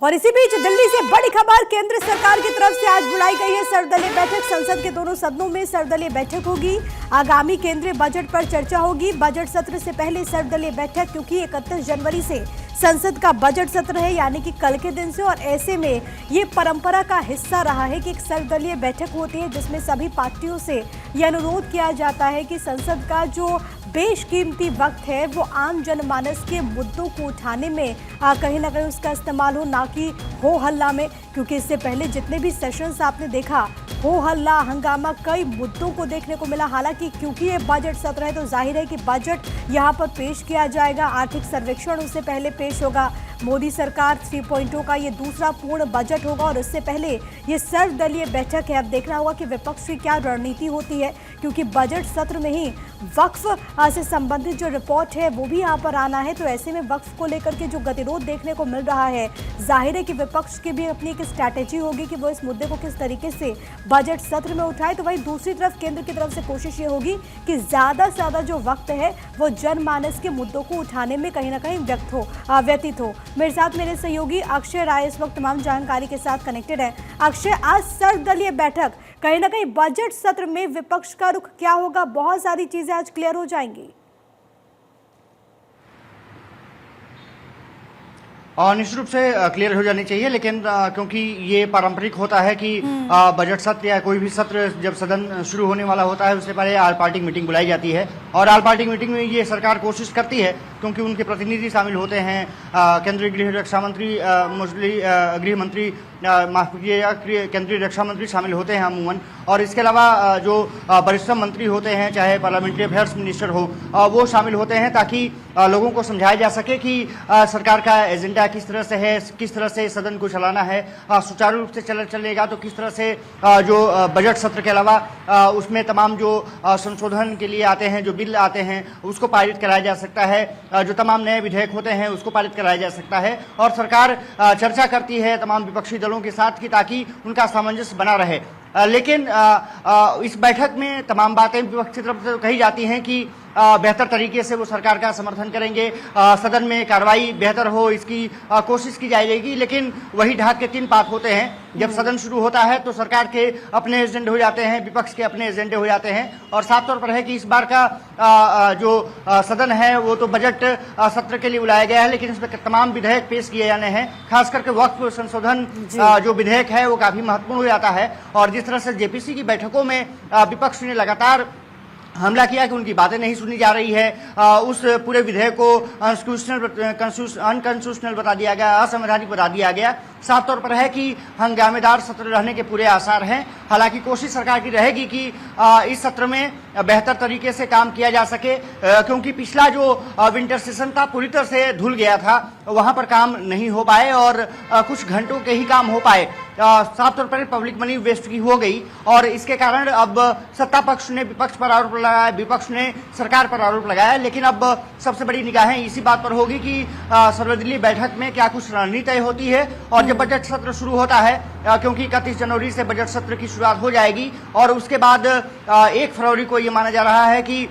और इसी बीच दिल्ली से बड़ी खबर, केंद्र सरकार की तरफ से आज बुलाई गई है सर्वदलीय बैठक। संसद के दोनों सदनों में सर्वदलीय बैठक होगी। आगामी केंद्रीय बजट पर चर्चा होगी। बजट सत्र से पहले सर्वदलीय बैठक, क्योंकि 31 जनवरी से संसद का बजट सत्र है, यानी कि कल के दिन से। और ऐसे में ये परंपरा का हिस्सा रहा है कि एक सर्वदलीय बैठक होती है जिसमें सभी पार्टियों से यह अनुरोध किया जाता है कि संसद का जो बेशकीमती वक्त है वो आम जनमानस के मुद्दों को उठाने में कहीं ना कहीं उसका इस्तेमाल हो, ना कि हो हल्ला में। क्योंकि इससे पहले जितने भी सेशंस आपने देखा, हो हल्ला हंगामा कई मुद्दों को देखने को मिला। हालांकि क्योंकि ये बजट सत्र है तो जाहिर है कि बजट यहाँ पर पेश किया जाएगा। आर्थिक सर्वेक्षण उससे पहले पेश होगा। मोदी सरकार 3.0 का ये दूसरा पूर्ण बजट होगा और उससे पहले ये सर्वदलीय बैठक है। अब देखना होगा कि विपक्ष की क्या रणनीति होती है, क्योंकि बजट सत्र में ही वक्फ से संबंधित जो रिपोर्ट है वो भी यहाँ पर आना है। तो ऐसे में वक्फ को लेकर के जो गतिरोध देखने को मिल रहा है, जाहिर है कि विपक्ष की भी अपनी एक स्ट्रैटेजी होगी कि वो इस मुद्दे को किस तरीके से बजट सत्र में उठाए। तो वहीं दूसरी तरफ केंद्र की तरफ से कोशिश ये होगी कि ज्यादा से ज्यादा जो वक्त है वो जनमानस के मुद्दों को उठाने में कहीं ना कहीं व्यतीत हो। मेरे साथ मेरे सहयोगी अक्षय राय इस वक्त तमाम जानकारी के साथ कनेक्टेड है। अक्षय, आज सर्वदलीय बैठक, कहीं ना कहीं बजट सत्र में विपक्ष का रुख क्या होगा? बहुत सारी चीजें आज क्लियर हो जाएंगी। निश्चित रूप से क्लियर हो जानी चाहिए, लेकिन क्योंकि ये पारंपरिक होता है कि बजट सत्र या कोई भी सत्र जब सदन शुरू होने वाला होता है उससे पहले ऑल पार्टी मीटिंग बुलाई जाती है। और ऑल पार्टी मीटिंग में ये सरकार कोशिश करती है, क्योंकि उनके प्रतिनिधि शामिल होते हैं, केंद्रीय गृह रक्षा मंत्री, गृह मंत्री, माफ कीजिएगा, केंद्रीय रक्षा मंत्री शामिल होते हैं अमूमन। और इसके अलावा जो वरिष्ठ मंत्री होते हैं, चाहे पार्लियामेंट्री अफेयर्स मिनिस्टर हो, वो शामिल होते हैं, ताकि लोगों को समझाया जा सके कि सरकार का एजेंडा किस तरह से है, किस तरह से सदन को चलाना है, सुचारू रूप से चलेगा तो किस तरह से जो बजट सत्र के अलावा उसमें तमाम जो संशोधन के लिए आते हैं, जो बिल आते हैं, उसको पारित कराया जा सकता है, जो तमाम नए विधेयक होते हैं उसको पारित कराया जा सकता है। और सरकार चर्चा करती है तमाम विपक्षी दलों के साथ कि ताकि उनका सामंजस्य बना रहे। लेकिन इस बैठक में तमाम बातें विपक्ष की तरफ से कही जाती हैं कि बेहतर तरीके से वो सरकार का समर्थन करेंगे, सदन में कार्रवाई बेहतर हो इसकी कोशिश की जाएगी। लेकिन वही ढाक के तीन पात होते हैं। जब सदन शुरू होता है तो सरकार के अपने एजेंडे हो जाते हैं, विपक्ष के अपने एजेंडे हो जाते हैं। और साफ तौर पर है कि इस बार का जो सदन है वो तो बजट सत्र के लिए बुलाया गया है, लेकिन इसमें तमाम विधेयक पेश किए जाने हैं। खास करके वक्फ संशोधन जो विधेयक है वो काफी महत्वपूर्ण हो जाता है। और जिस तरह से जेपीसी की बैठकों में विपक्ष ने लगातार हमला किया कि उनकी बातें नहीं सुनी जा रही है, उस पूरे विधेयक को अनकॉन्स्टिट्यूशनल बता दिया गया, असंवैधानिक बता दिया गया। साफ तौर पर है कि हंगामेदार सत्र रहने के पूरे आसार हैं। हालांकि कोशिश सरकार की रहेगी कि इस सत्र में बेहतर तरीके से काम किया जा सके, क्योंकि पिछला जो विंटर सेशन था पूरी तरह से धुल गया था, वहां पर काम नहीं हो पाए और कुछ घंटों के ही काम हो पाए। साफ तौर पर पब्लिक मनी वेस्ट की हो गई और इसके कारण अब सत्ता पक्ष ने विपक्ष पर आरोप लगाया, विपक्ष ने सरकार पर आरोप लगाया। लेकिन अब सबसे बड़ी निगाहें इसी बात पर होगी कि सर्वदलीय बैठक में क्या कुछ रणनीति होती है। और जब बजट सत्र शुरू होता है, क्योंकि 31 जनवरी से बजट सत्र की शुरुआत हो जाएगी और उसके बाद 1 फरवरी को ये माना जा रहा है कि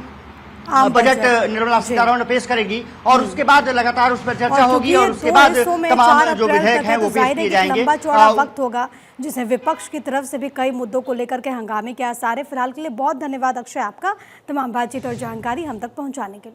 बजट निर्मला सीतारमण पेश करेगी और उसके बाद लगातार उस पर चर्चा होगी और उसके बाद तमाम जो विधेयक हैं वो पेश किए जाएंगे। लंबा चौड़ा वक्त होगा जिसमें विपक्ष की तरफ से भी कई मुद्दों को लेकर के हंगामे के आसार है। फिलहाल के लिए बहुत धन्यवाद अक्षय आपका, तमाम बातचीत और जानकारी हम तक पहुंचाने के लिए।